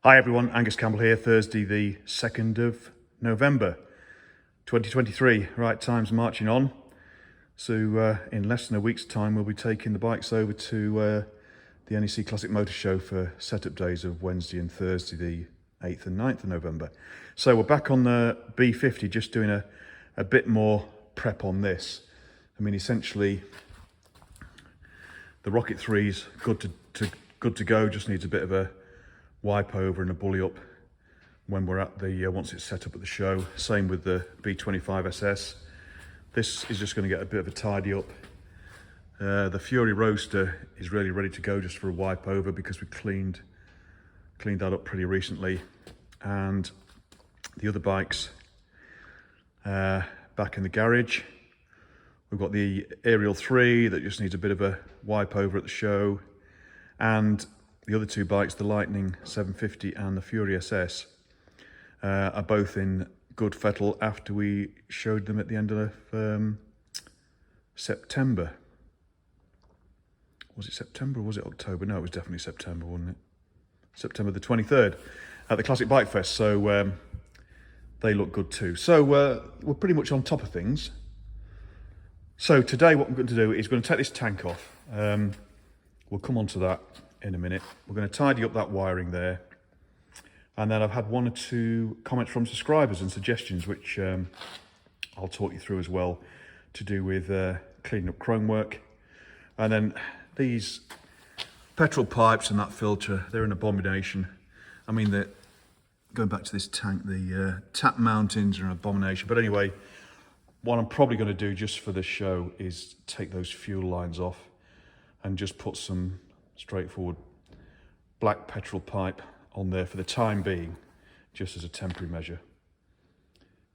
Hi everyone, Angus Campbell here, Thursday the 2nd of November 2023. Right, time's marching on. So in less than a week's time we'll be taking the bikes over to the NEC Classic Motor Show for setup days of Wednesday and Thursday the 8th and 9th of November. So we're back on the B50, just doing a bit more prep on this. I mean, essentially the Rocket 3's good to go, just needs a bit of a wipe over and a bully up when we're at the once it's set up at the show. Same with the B50SS. This is just going to get a bit of a tidy up. The Fury Roadster is really ready to go just for a wipe over because we cleaned that up pretty recently, and the other bikes back in the garage. We've got the Aerial 3 that just needs a bit of a wipe over at the show, and the other two bikes, the Lightning 750 and the Fury SS, are both in good fettle after we showed them at the end of September. Was it September or was it October? No, it was definitely September, wasn't it? September the 23rd at the Classic Bike Fest. So they look good too. So we're pretty much on top of things. So today what I'm going to do is going to take this tank off. We'll come on to that in a minute. We're going to tidy up that wiring there, and then I've had one or two comments from subscribers and suggestions which I'll talk you through as well, to do with cleaning up chrome work. And then these petrol pipes and that filter, they're an abomination. I mean, going back to this tank, the tap mountings are an abomination. But anyway, what I'm probably going to do just for this show is take those fuel lines off and just put some straightforward black petrol pipe on there for the time being, just as a temporary measure.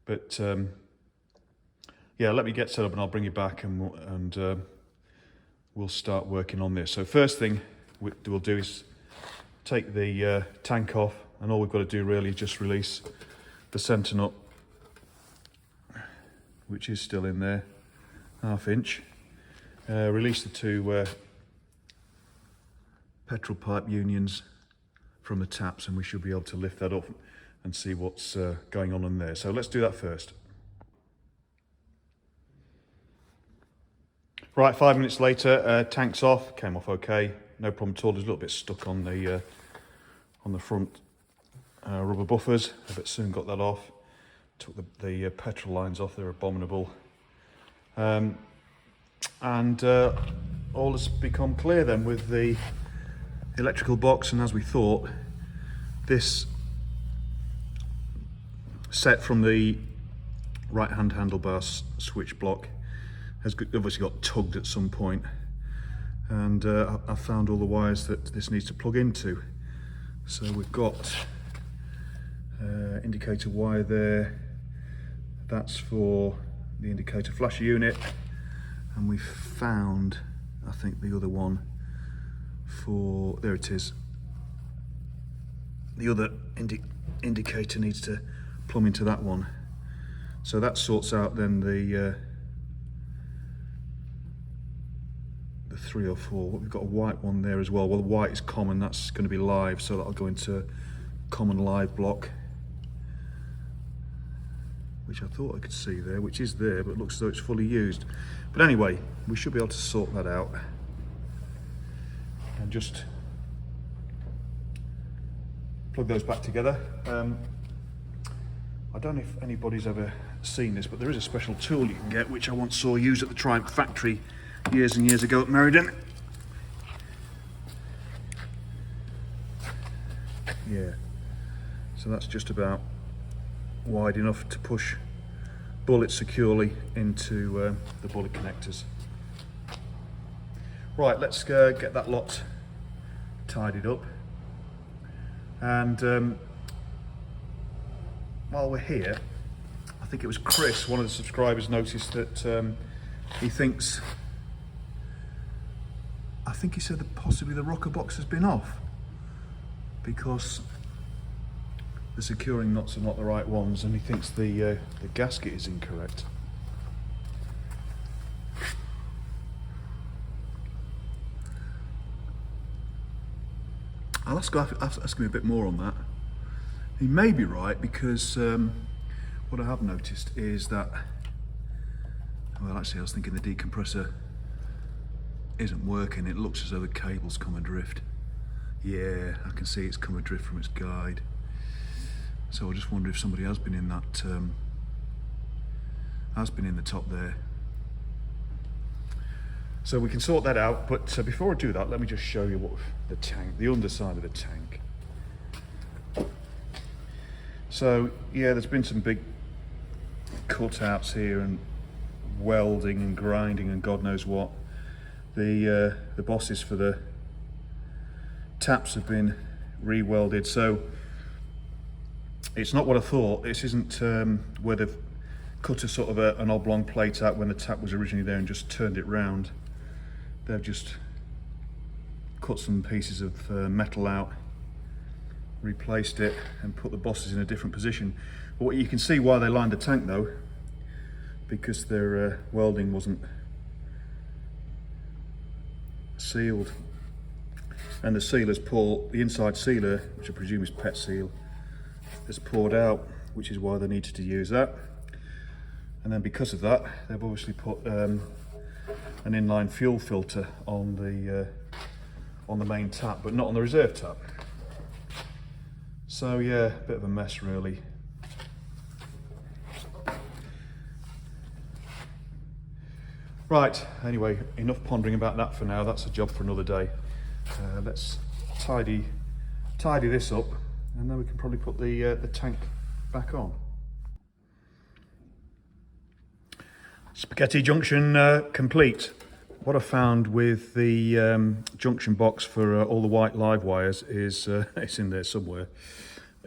But yeah, let me get set up and I'll bring you back, and we'll start working on this. So first thing we'll do is take the tank off, and all we've got to do really is just release the centre nut, which is still in there, 1/2 inch. Release the two petrol pipe unions from the taps, and we should be able to lift that up and see what's going on in there. So let's do that first. Right, 5 minutes later, tank's off, came off okay, no problem at all. There's a little bit stuck on the front rubber buffers, but soon got that off. Took the petrol lines off, they're abominable. And all has become clear then with the electrical box, and as we thought, this set from the right hand handlebar switch block has obviously got tugged at some point, and I found all the wires that this needs to plug into. So we've got indicator wire there, that's for the indicator flasher unit, and we found, I think, the other one for, there it is, the other indicator needs to plumb into that one. So that sorts out then the 3 or 4. We've got a white one there as well. Well, the white is common, that's going to be live, so that'll go into common live block, which I thought I could see there, which is there, but it looks as though it's fully used. But anyway, we should be able to sort that out. And just plug those back together. I don't know if anybody's ever seen this, but there is a special tool you can get, which I once saw used at the Triumph factory years and years ago at Meriden. Yeah, so that's just about wide enough to push bullets securely into the bullet connectors. Right, let's get that lot tidied up. And while we're here, I think it was Chris, one of the subscribers, noticed that he thinks, I think he said that possibly the rocker box has been off because the securing nuts are not the right ones, and he thinks the gasket is incorrect. I'll ask him a bit more on that. he may be right, because what I have noticed is that, well, actually I was thinking the decompressor isn't working. It looks as though the cable's come adrift. Yeah, I can see it's come adrift from its guide. So I just wonder if somebody has been in that, has been in the top there. So we can sort that out, but before I do that, let me just show you what the tank, the underside of the tank. So yeah, there's been some big cutouts here and welding and grinding and God knows what. The bosses for the taps have been re-welded, so it's not what I thought. This isn't where they've cut a sort of an oblong plate out when the tap was originally there and just turned it round. They've just cut some pieces of metal out, replaced it and put the bosses in a different position. But you can see why they lined the tank though, because their welding wasn't sealed, and the sealer's poured, the inside sealer, which I presume is pet seal, has poured out, which is why they needed to use that. And then because of that, they've obviously put an inline fuel filter on the main tap, but not on the reserve tap. So yeah, a bit of a mess really. Right, anyway, enough pondering about that for now. That's a job for another day. Let's tidy this up, and then we can probably put the tank back on. Spaghetti junction complete. What I found with the junction box for all the white live wires is, it's in there somewhere,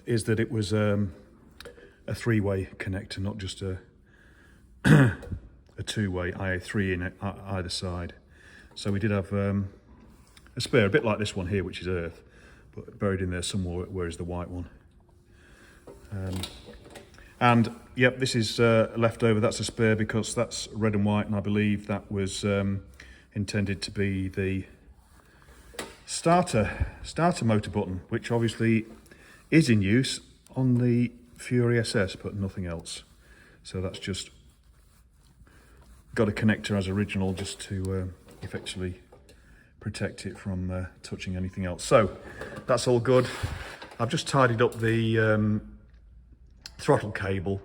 is that it was a three-way connector, not just a two-way IA3 in either side. So we did have a spare, a bit like this one here, which is earth, but buried in there somewhere, where is the white one. And yep, this is left over. That's a spare because that's red and white, and I believe that was intended to be the starter motor button, which obviously is in use on the Fury SS, but nothing else. So that's just got a connector as original, just to effectively protect it from touching anything else. So that's all good. I've just tidied up the throttle cable.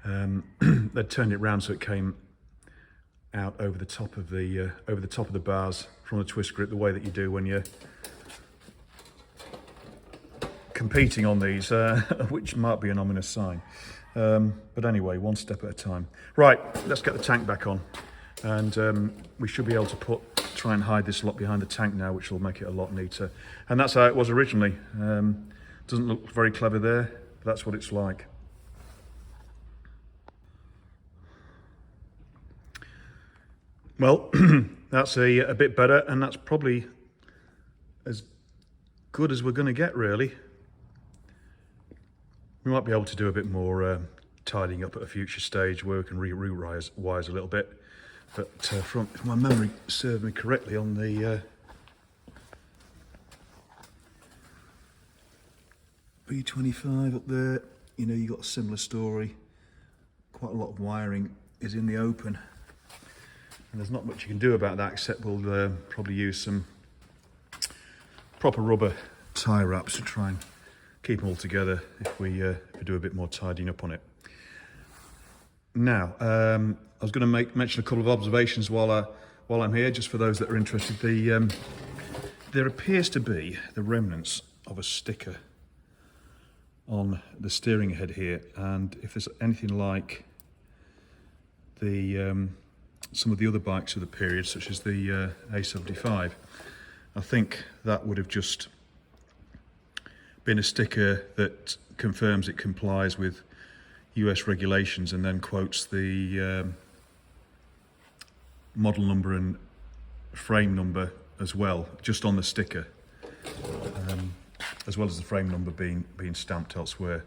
They'd turned it round so it came out over the top of the bars from the twist grip, the way that you do when you're competing on these, which might be an ominous sign. But anyway, one step at a time. Right, let's get the tank back on, and we should be able to try and hide this lot behind the tank now, which will make it a lot neater. And that's how it was originally. Doesn't look very clever there, but that's what it's like. Well, that's a bit better, and that's probably as good as we're going to get, really. We might be able to do a bit more tidying up at a future stage where we can reroute wires a little bit. But if my memory served me correctly, on the B25 up there, you know, you got a similar story. Quite a lot of wiring is in the open. And there's not much you can do about that, except we'll probably use some proper rubber tie wraps to try and keep them all together if we do a bit more tidying up on it. Now, I was going to mention a couple of observations while I'm here, just for those that are interested. There appears to be the remnants of a sticker on the steering head here, and if there's anything like the some of the other bikes of the period, such as the A75, I think that would have just been a sticker that confirms it complies with US regulations and then quotes the model number and frame number as well, just on the sticker, as well as the frame number being stamped elsewhere.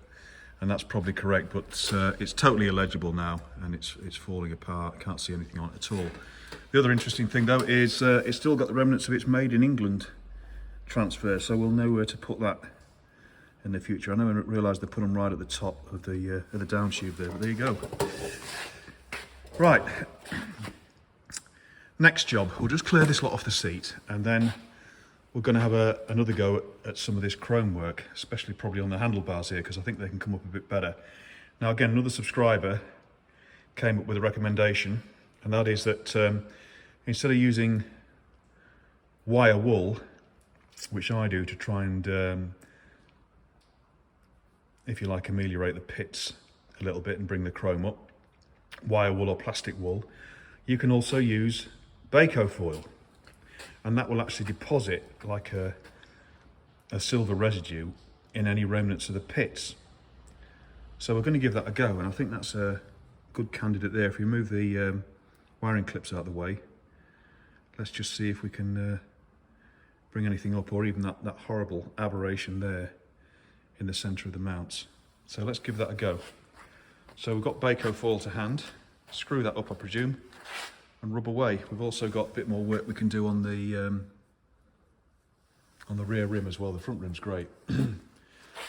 And that's probably correct, but it's totally illegible now, and it's falling apart. Can't see anything on it at all. The other interesting thing though is it's still got the remnants of its made in England transfer, so we'll know where to put that in the future. I never realised they put them right at the top of the down tube there, but there you go. Right, next job, we'll just clear this lot off the seat, and then we're going to have another go at some of this chrome work, especially probably on the handlebars here, because I think they can come up a bit better. Now again, another subscriber came up with a recommendation, and that is that instead of using wire wool, which I do to try and, if you like, ameliorate the pits a little bit and bring the chrome up, wire wool or plastic wool, you can also use Baco foil, and that will actually deposit like a silver residue in any remnants of the pits. So we're going to give that a go, and I think that's a good candidate there. If we move the wiring clips out of the way, let's just see if we can bring anything up, or even that horrible aberration there in the centre of the mounts. So let's give that a go. So we've got Baco foil to hand, screw that up I presume, and rub away. We've also got a bit more work we can do on the rear rim as well. The front rim's great.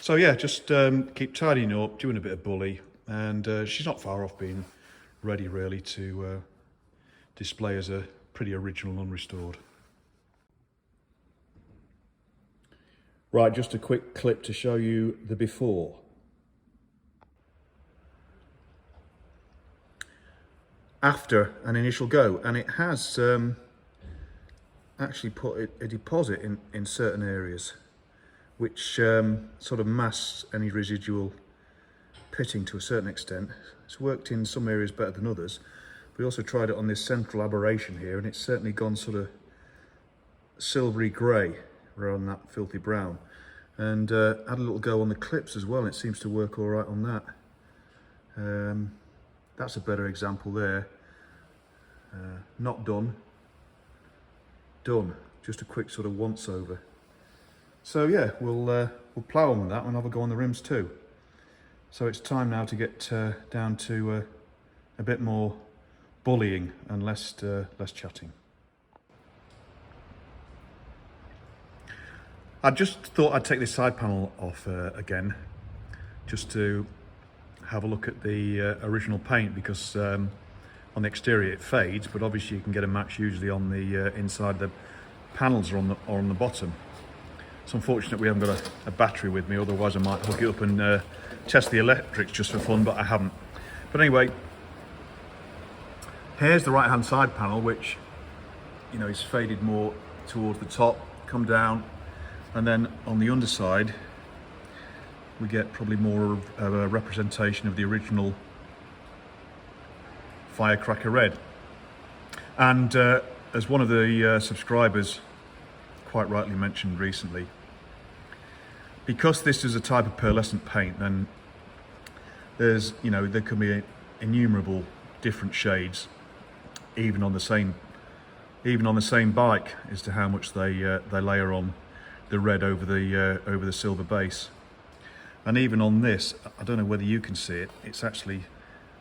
So yeah, just keep tidying up, doing a bit of bully, and she's not far off being ready really to display as a pretty original unrestored. Right, just a quick clip to show you the before. After an initial go, and it has actually put a deposit in certain areas, which sort of masks any residual pitting to a certain extent. It's worked in some areas better than others. We also tried it on this central aberration here, and it's certainly gone sort of silvery grey rather than that filthy brown. And had a little go on the clips as well, and it seems to work all right on that. That's a better example there. Not done, done. Just a quick sort of once over. So yeah, we'll plough on with that and have a go on the rims too. So it's time now to get down to a bit more bullying and less chatting. I just thought I'd take this side panel off again, just to have a look at the original paint, because on the exterior it fades, but obviously you can get a match usually on the inside. The panels are on the bottom. It's unfortunate we haven't got a battery with me, otherwise I might hook it up and test the electrics just for fun, but I haven't. But anyway, here's the right hand side panel, which, you know, is faded more towards the top, come down, and then on the underside we get probably more of a representation of the original firecracker red. And as one of the subscribers quite rightly mentioned recently, because this is a type of pearlescent paint, then there's, you know, there can be innumerable different shades even on the same bike as to how much they layer on the red over the silver base. And even on this, I don't know whether you can see it, it's actually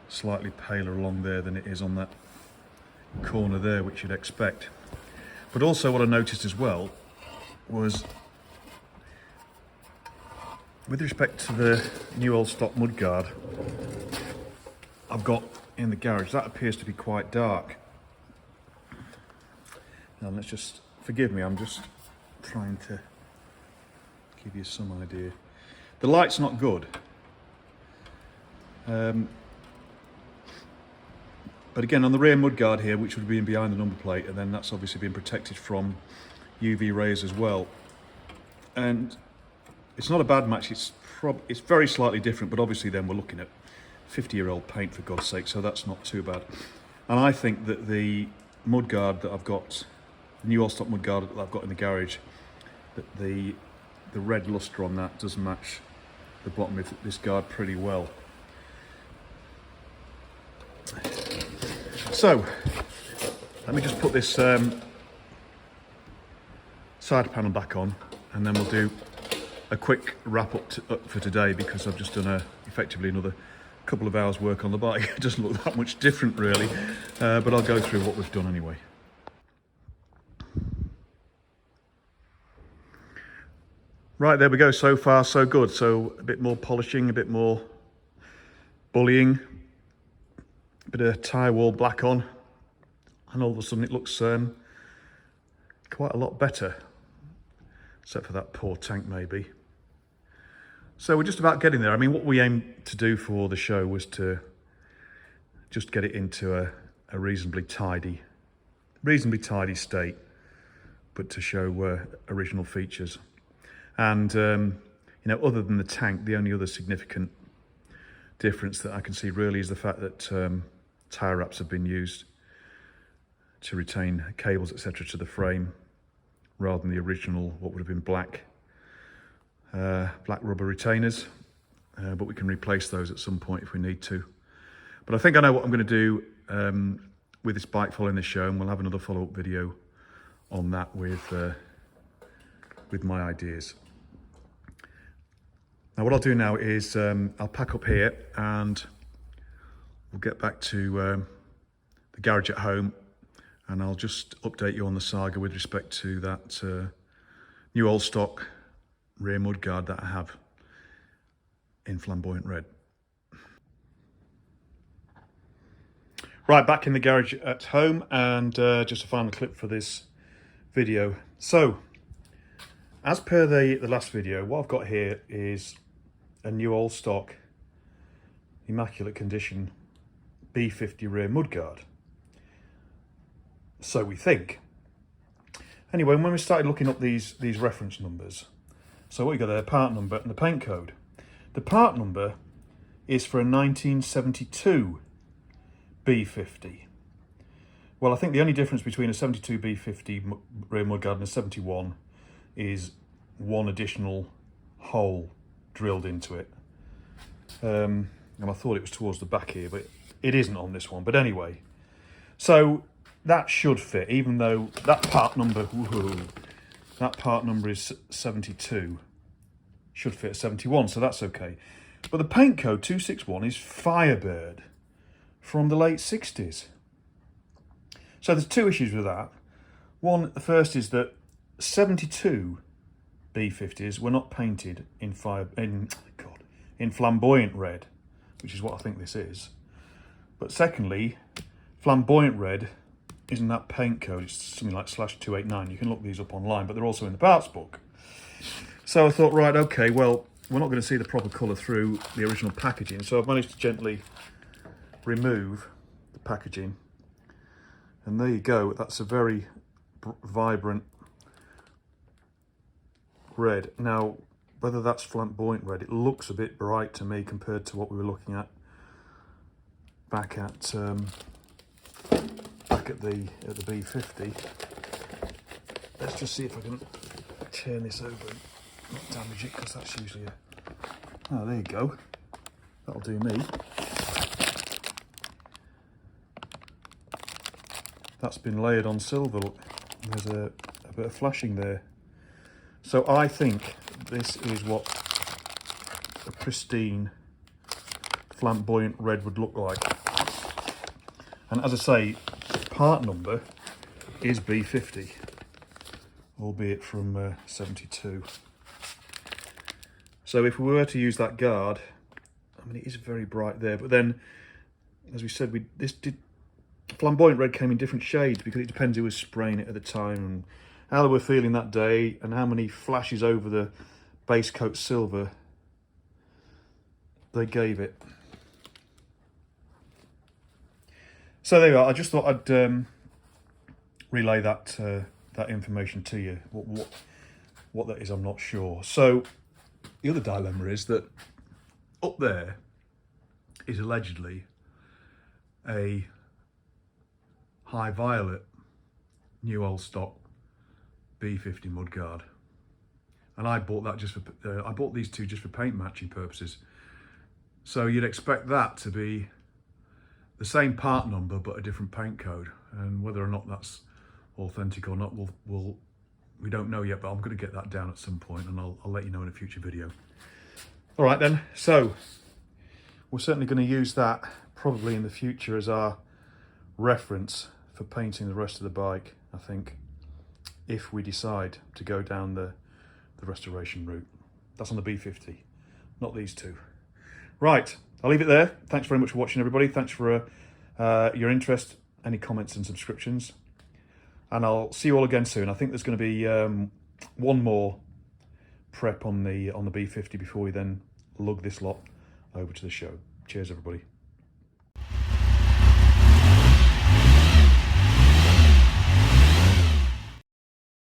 slightly paler along there than it is on that corner there, which you'd expect. But also what I noticed as well was, with respect to the new old stock mudguard I've got in the garage, that appears to be quite dark. Now let's just, forgive me, I'm just trying to give you some idea. The light's not good. But again, on the rear mudguard here, which would be behind the number plate, and then that's obviously been protected from UV rays as well. And it's not a bad match, it's very slightly different, but obviously then we're looking at 50-year-old paint, for God's sake, so that's not too bad. And I think that the mudguard that I've got, the new old stock mudguard that I've got in the garage, that the red lustre on that does match the bottom of this guard pretty well. So let me just put this side panel back on, and then we'll do a quick wrap up for today, because I've just done effectively another couple of hours work on the bike. It doesn't look that much different really, but I'll go through what we've done anyway. Right, there we go. So far, so good. So a bit more polishing, a bit more bullying, a bit of tyre wall black on, and all of a sudden it looks quite a lot better, except for that poor tank maybe. So we're just about getting there. I mean, what we aimed to do for the show was to just get it into a reasonably tidy state, but to show original features. And you know, other than the tank, the only other significant difference that I can see really is the fact that tyre wraps have been used to retain cables, etc., to the frame, rather than the original, what would have been black rubber retainers. But we can replace those at some point if we need to. But I think I know what I'm going to do with this bike following this show, and we'll have another follow-up video on that with my ideas. Now what I'll do now is I'll pack up here and we'll get back to the garage at home, and I'll just update you on the saga with respect to that new old stock rear mudguard that I have in flamboyant red. Right, back in the garage at home, and just a final clip for this video. So, as per the last video, what I've got here is a new old stock, immaculate condition B50 rear mudguard. So we think. Anyway, when we started looking up these reference numbers, so what you got there, part number and the paint code. The part number is for a 1972 B50. Well, I think the only difference between a 72 B50 rear mudguard and a 71 is one additional hole drilled into it. And I thought it was towards the back here, but it isn't on this one. But anyway, so that should fit, even though that part number, that part number is 72, should fit a 71, so that's okay. But the paint code 261 is Firebird from the late 60s. So there's two issues with that. One, the first is that 72 B50s were not painted in flamboyant red, which is what I think this is. But secondly, flamboyant red isn't that paint code, it's something like /289. You can look these up online, but they're also in the parts book. So I thought, right, okay, well, we're not going to see the proper colour through the original packaging, so I've managed to gently remove the packaging. And there you go, that's a very vibrant red. Now, whether that's flamboyant red, it looks a bit bright to me compared to what we were looking at back at the B50. Let's just see if I can turn this over and not damage it, because that's usually a... Oh, there you go. That'll do me. That's been layered on silver. Look, there's a bit of flashing there. So I think this is what a pristine flamboyant red would look like. And as I say, part number is B50, albeit from 72. So if we were to use that guard, I mean, it is very bright there, but then, as we said, flamboyant red came in different shades because it depends who was spraying it at the time and how they were feeling that day and how many flashes over the base coat silver they gave it. So there you are. I just thought I'd relay that information to you. What that is, I'm not sure. So the other dilemma is that up there is allegedly a high violet new old stock B50 mudguard, and I bought that just for I bought these two just for paint matching purposes. So you'd expect that to be the same part number but a different paint code, and whether or not that's authentic or not, we don't know yet. But I'm going to get that down at some point, and I'll let you know in a future video. All right then. So we're certainly going to use that probably in the future as our reference for painting the rest of the bike, I think, if we decide to go down the the restoration route. That's on the B50, not these two. Right, I'll leave it there. Thanks very much for watching, everybody. Thanks for your interest, any comments and subscriptions. And I'll see you all again soon. I think there's going to be one more prep on the B50 before we then lug this lot over to the show. Cheers, everybody.